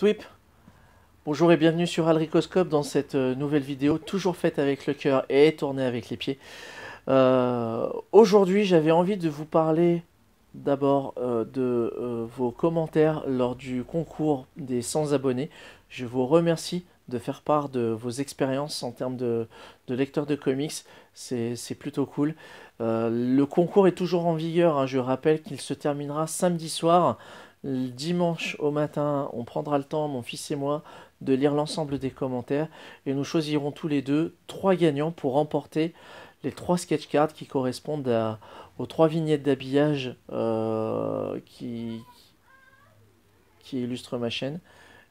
Twip, bonjour et bienvenue sur Alricoscope dans cette nouvelle vidéo, toujours faite avec le cœur et tournée avec les pieds. Aujourd'hui, j'avais envie de vous parler d'abord de vos commentaires lors du concours des 100 abonnés. Je vous remercie de faire part de vos expériences en termes de lecteurs de comics, c'est plutôt cool. Le concours est toujours en vigueur, hein. Je rappelle qu'il se terminera samedi soir. Dimanche au matin, on prendra le temps, mon fils et moi, de lire l'ensemble des commentaires et nous choisirons tous les deux 3 gagnants pour remporter les 3 sketch cards qui correspondent aux 3 vignettes d'habillage qui illustrent ma chaîne.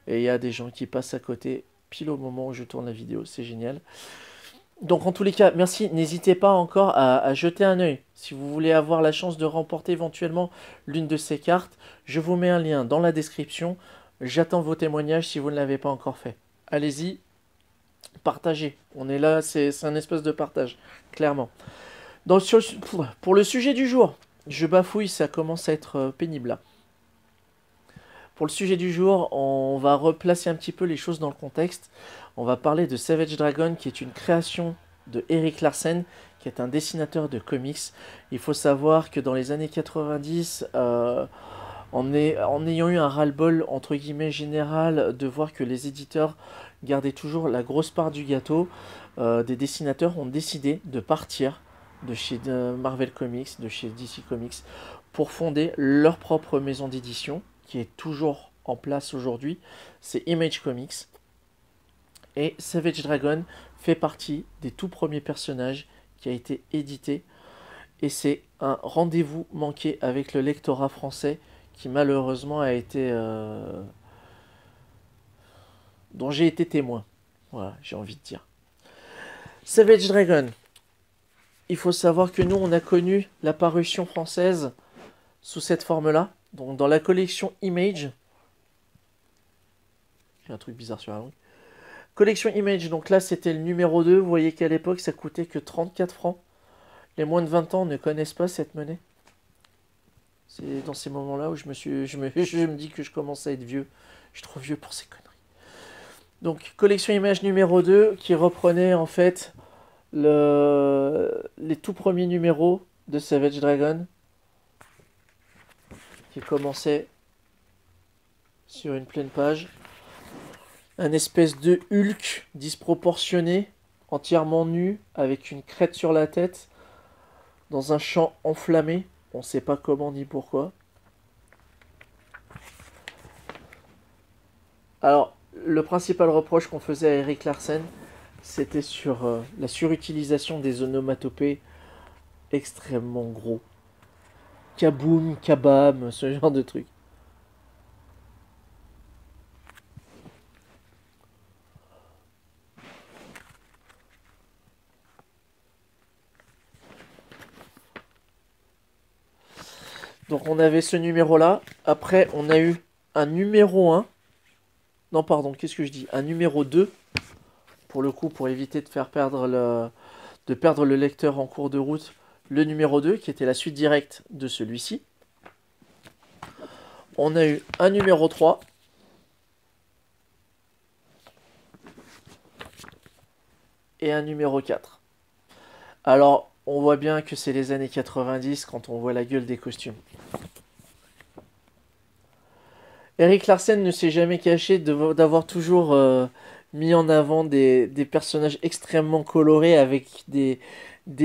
Et il y a des gens qui passent à côté pile au moment où je tourne la vidéo, c'est génial. Donc en tous les cas, merci, n'hésitez pas encore à jeter un œil. Si vous voulez avoir la chance de remporter éventuellement l'une de ces cartes, je vous mets un lien dans la description. J'attends vos témoignages si vous ne l'avez pas encore fait. Allez-y, partagez. On est là, c'est un espace de partage, clairement. Pour le sujet du jour, je bafouille, ça commence à être pénible là. Pour le sujet du jour, on va replacer un petit peu les choses dans le contexte. On va parler de Savage Dragon, qui est une création de Erik Larsen, qui est un dessinateur de comics. Il faut savoir que dans les années 90, en ayant eu un ras-le-bol entre guillemets général de voir que les éditeurs gardaient toujours la grosse part du gâteau, des dessinateurs ont décidé de partir de chez Marvel Comics, de chez DC Comics, pour fonder leur propre maison d'édition, qui est toujours en place aujourd'hui, c'est Image Comics. Et Savage Dragon fait partie des tout premiers personnages qui a été édité. Et c'est un rendez-vous manqué avec le lectorat français qui malheureusement a été... dont j'ai été témoin. Voilà, j'ai envie de dire. Savage Dragon. Il faut savoir que nous, on a connu la parution française sous cette forme-là. Donc dans la collection Image. J'ai un truc bizarre sur la langue. Collection Image, donc là c'était le numéro 2. Vous voyez qu'à l'époque ça coûtait que 34 francs. Les moins de 20 ans ne connaissent pas cette monnaie. C'est dans ces moments-là où je me dis que je commence à être vieux. Je suis trop vieux pour ces conneries. Donc collection Image numéro 2 qui reprenait en fait les tout premiers numéros de Savage Dragon. Qui commençait sur une pleine page. Un espèce de Hulk disproportionné, entièrement nu, avec une crête sur la tête, dans un champ enflammé. On ne sait pas comment ni pourquoi. Alors, le principal reproche qu'on faisait à Erik Larsen, c'était sur la surutilisation des onomatopées extrêmement gros. Kaboom, kabam, ce genre de truc. Donc on avait ce numéro-là. Après, on a eu un numéro 1. Non, pardon, qu'est-ce que je dis? Un numéro 2. Pour le coup, pour éviter de faire perdre le lecteur en cours de route. Le numéro 2, qui était la suite directe de celui-ci. On a eu un numéro 3. Et un numéro 4. Alors, on voit bien que c'est les années 90 quand on voit la gueule des costumes. Erik Larsen ne s'est jamais caché d'avoir toujours mis en avant des personnages extrêmement colorés avec des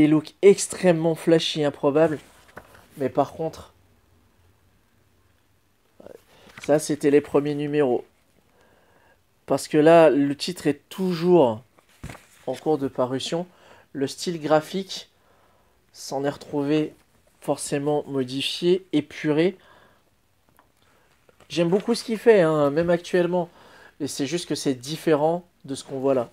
looks extrêmement flashy improbables. Mais par contre, ça c'était les premiers numéros. Parce que là, le titre est toujours en cours de parution. Le style graphique s'en est retrouvé forcément modifié, épuré. J'aime beaucoup ce qu'il fait, hein, même actuellement. Et c'est juste que c'est différent de ce qu'on voit là.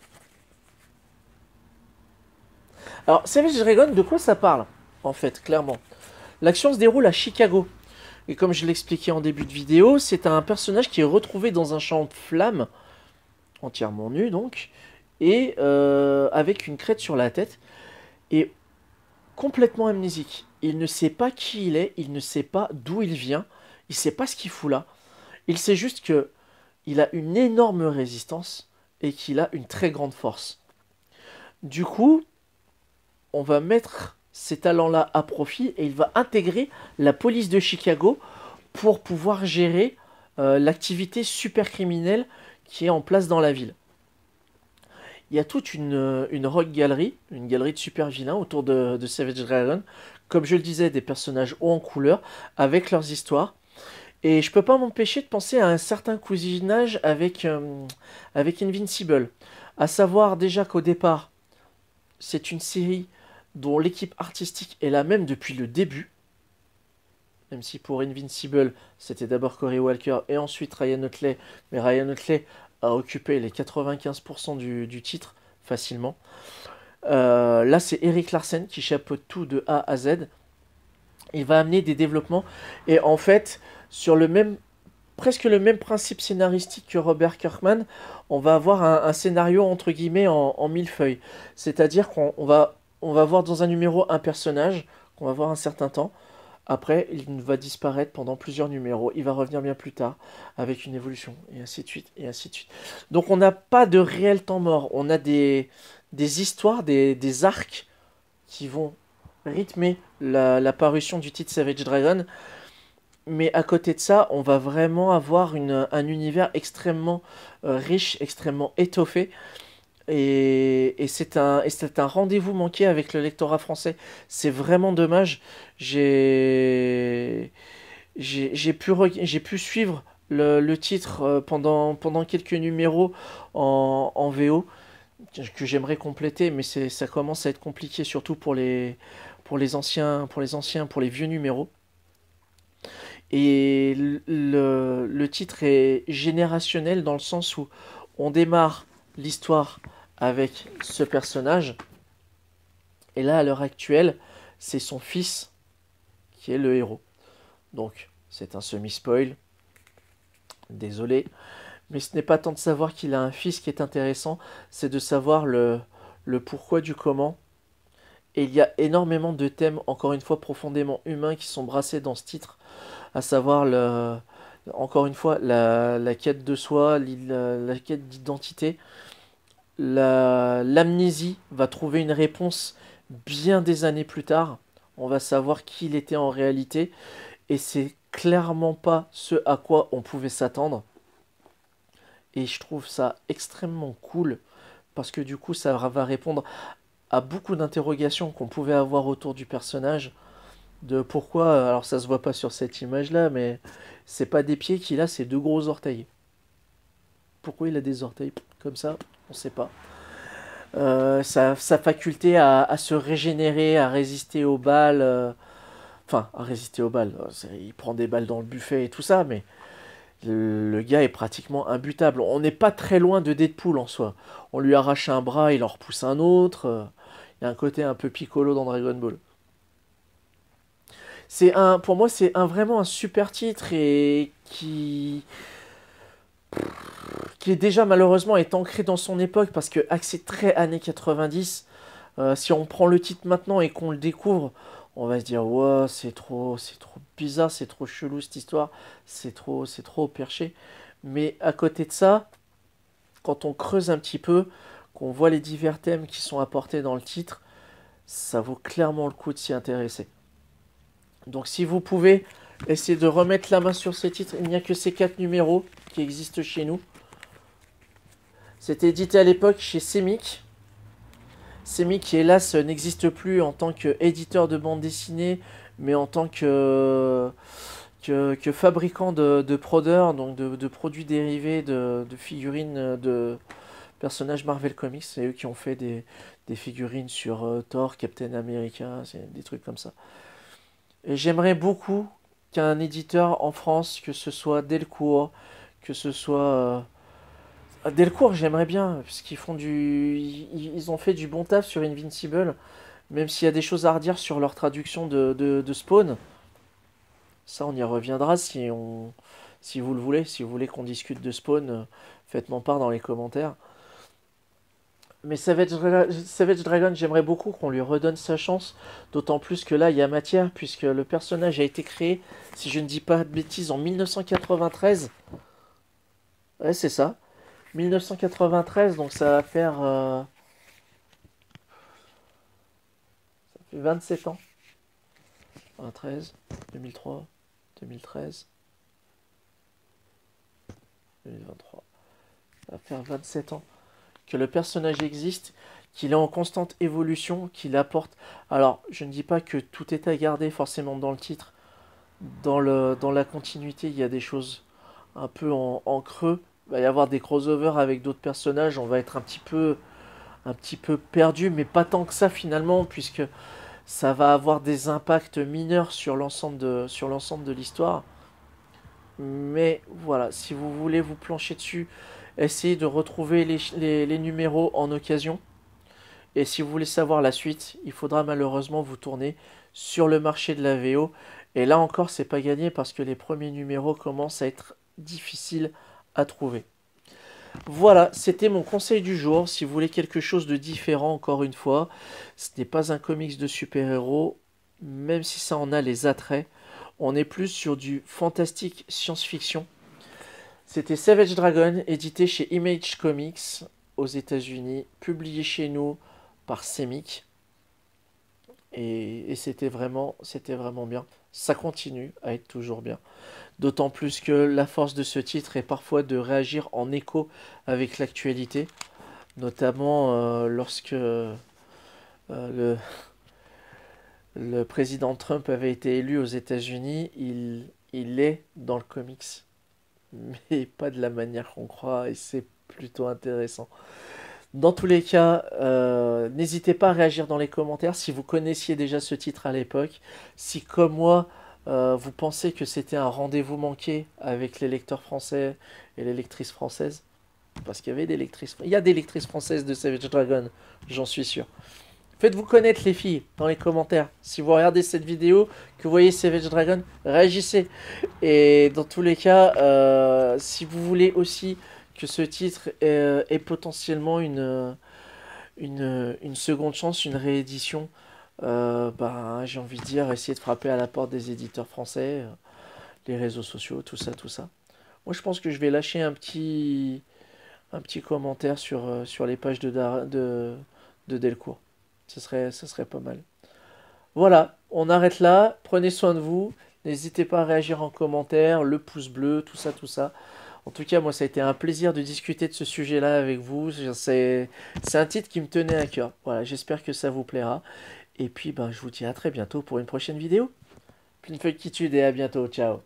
Alors, Savage Dragon, de quoi ça parle? En fait, clairement. L'action se déroule à Chicago. Et comme je l'expliquais en début de vidéo, c'est un personnage qui est retrouvé dans un champ de flammes, entièrement nu donc, et avec une crête sur la tête, et complètement amnésique. Il ne sait pas qui il est, il ne sait pas d'où il vient, il ne sait pas ce qu'il fout là. Il sait juste que il a une énorme résistance et qu'il a une très grande force. Du coup, on va mettre ces talents-là à profit et il va intégrer la police de Chicago pour pouvoir gérer l'activité super criminelle qui est en place dans la ville. Il y a toute une rock gallery, une galerie de super vilains autour de Savage Dragon. Comme je le disais, des personnages hauts en couleur, avec leurs histoires. Et je peux pas m'empêcher de penser à un certain cousinage avec Invincible. À savoir déjà qu'au départ, c'est une série dont l'équipe artistique est la même depuis le début. Même si pour Invincible, c'était d'abord Cory Walker et ensuite Ryan Otley. Mais Ryan Otley a occupé les 95% du titre facilement. Là, c'est Eric Larsen qui chapeaute tout de A à Z. Il va amener des développements. Et en fait, sur presque le même principe scénaristique que Robert Kirkman, on va avoir un scénario entre guillemets en millefeuille. C'est-à-dire qu'on va voir dans un numéro un personnage qu'on va voir un certain temps. Après, il va disparaître pendant plusieurs numéros. Il va revenir bien plus tard avec une évolution, et ainsi de suite, et ainsi de suite. Donc on n'a pas de réel temps mort. On a des histoires, des arcs qui vont rythmer la parution du titre Savage Dragon. Mais à côté de ça, on va vraiment avoir un univers extrêmement riche, extrêmement étoffé. Et c'est un rendez-vous manqué avec le lectorat français. C'est vraiment dommage. J'ai pu suivre le titre pendant quelques numéros en VO que j'aimerais compléter, mais ça commence à être compliqué, surtout pour les anciens, pour les vieux numéros. Et le titre est générationnel dans le sens où on démarre l'histoire avec ce personnage. Et là, à l'heure actuelle, c'est son fils qui est le héros. Donc, c'est un semi-spoil. Désolé. Mais ce n'est pas tant de savoir qu'il a un fils qui est intéressant, c'est de savoir le pourquoi du comment. Et il y a énormément de thèmes, encore une fois, profondément humains qui sont brassés dans ce titre. À savoir, encore une fois, la quête de soi, la quête d'identité. L'amnésie va trouver une réponse bien des années plus tard. On va savoir qui il était en réalité. Et c'est clairement pas ce à quoi on pouvait s'attendre. Et je trouve ça extrêmement cool. Parce que du coup, ça va répondre à beaucoup d'interrogations qu'on pouvait avoir autour du personnage. De pourquoi, alors ça se voit pas sur cette image-là, mais c'est pas des pieds qu'il a, c'est deux gros orteils. Pourquoi il a des orteils comme ça? On sait pas. Sa faculté à se régénérer, à résister aux balles. Enfin, à résister aux balles. Il prend des balles dans le buffet et tout ça, mais le gars est pratiquement imbutable. On n'est pas très loin de Deadpool en soi. On lui arrache un bras, il en repousse un autre. Il y a un côté un peu Piccolo dans Dragon Ball. Pour moi, c'est vraiment un super titre et qui est déjà malheureusement est ancré dans son époque parce que axé très années 90. Si on prend le titre maintenant et qu'on le découvre, on va se dire ouais, c'est trop bizarre, c'est trop chelou cette histoire, c'est trop perché. Mais à côté de ça, quand on creuse un petit peu, qu'on voit les divers thèmes qui sont apportés dans le titre, ça vaut clairement le coup de s'y intéresser. Donc si vous pouvez essayer de remettre la main sur ces titres, il n'y a que ces 4 numéros qui existent chez nous. C'était édité à l'époque chez Semic. Semic qui hélas n'existe plus en tant qu'éditeur de bande dessinée, mais en tant que fabricant de prodeurs, donc de produits dérivés, de figurines de personnages Marvel Comics. C'est eux qui ont fait des figurines sur Thor, Captain America, des trucs comme ça. Et j'aimerais beaucoup qu'un éditeur en France, que ce soit Delcourt, que ce soit... Delcourt, j'aimerais bien, parce qu'ils font ils ont fait du bon taf sur Invincible, même s'il y a des choses à redire sur leur traduction de Spawn. Ça, on y reviendra si vous le voulez. Si vous voulez qu'on discute de Spawn, faites-m'en part dans les commentaires. Mais Savage Dragon, j'aimerais beaucoup qu'on lui redonne sa chance, d'autant plus que là, il y a matière, puisque le personnage a été créé, si je ne dis pas de bêtises, en 1993. Ouais, c'est ça. 1993, donc ça va faire ça fait 27 ans. 2013, 2003, 2013, 2023. Ça va faire 27 ans que le personnage existe, qu'il est en constante évolution, qu'il apporte. Alors, je ne dis pas que tout est à garder forcément dans le titre. Dans la continuité, il y a des choses un peu en creux. Il va y avoir des crossovers avec d'autres personnages. On va être un petit peu perdu, mais pas tant que ça finalement, puisque ça va avoir des impacts mineurs sur l'ensemble de l'histoire. Mais voilà, si vous voulez vous plancher dessus, essayez de retrouver les numéros en occasion. Et si vous voulez savoir la suite, il faudra malheureusement vous tourner sur le marché de la VO. Et là encore, c'est pas gagné parce que les premiers numéros commencent à être difficiles à trouver. Voilà, c'était mon conseil du jour. Si vous voulez quelque chose de différent, encore une fois, ce n'est pas un comics de super-héros, même si ça en a les attraits. On est plus sur du fantastique science-fiction. C'était Savage Dragon, édité chez Image Comics aux États-Unis, publié chez nous par Semic. Et c'était vraiment bien. Ça continue à être toujours bien. D'autant plus que la force de ce titre est parfois de réagir en écho avec l'actualité, notamment lorsque le président Trump avait été élu aux États-Unis, il est dans le comics, mais pas de la manière qu'on croit, et c'est plutôt intéressant. Dans tous les cas, n'hésitez pas à réagir dans les commentaires si vous connaissiez déjà ce titre à l'époque. Si, comme moi, vous pensez que c'était un rendez-vous manqué avec les lecteurs français et les lectrices françaises. Parce qu'il y avait des lectrices... Il y a des lectrices françaises de Savage Dragon, j'en suis sûr. Faites-vous connaître les filles dans les commentaires. Si vous regardez cette vidéo, que vous voyez Savage Dragon, réagissez. Et dans tous les cas, si vous voulez aussi que ce titre ait potentiellement une seconde chance, une réédition, ben, j'ai envie de dire, essayez de frapper à la porte des éditeurs français, les réseaux sociaux, tout ça, tout ça. Moi, je pense que je vais lâcher un petit commentaire sur les pages de Delcourt. Ce serait pas mal. Voilà, on arrête là. Prenez soin de vous. N'hésitez pas à réagir en commentaire, le pouce bleu, tout ça, tout ça. En tout cas, moi, ça a été un plaisir de discuter de ce sujet-là avec vous. C'est un titre qui me tenait à cœur. Voilà, j'espère que ça vous plaira. Et puis, ben, je vous dis à très bientôt pour une prochaine vidéo. Pleine feuilletitude et à bientôt. Ciao.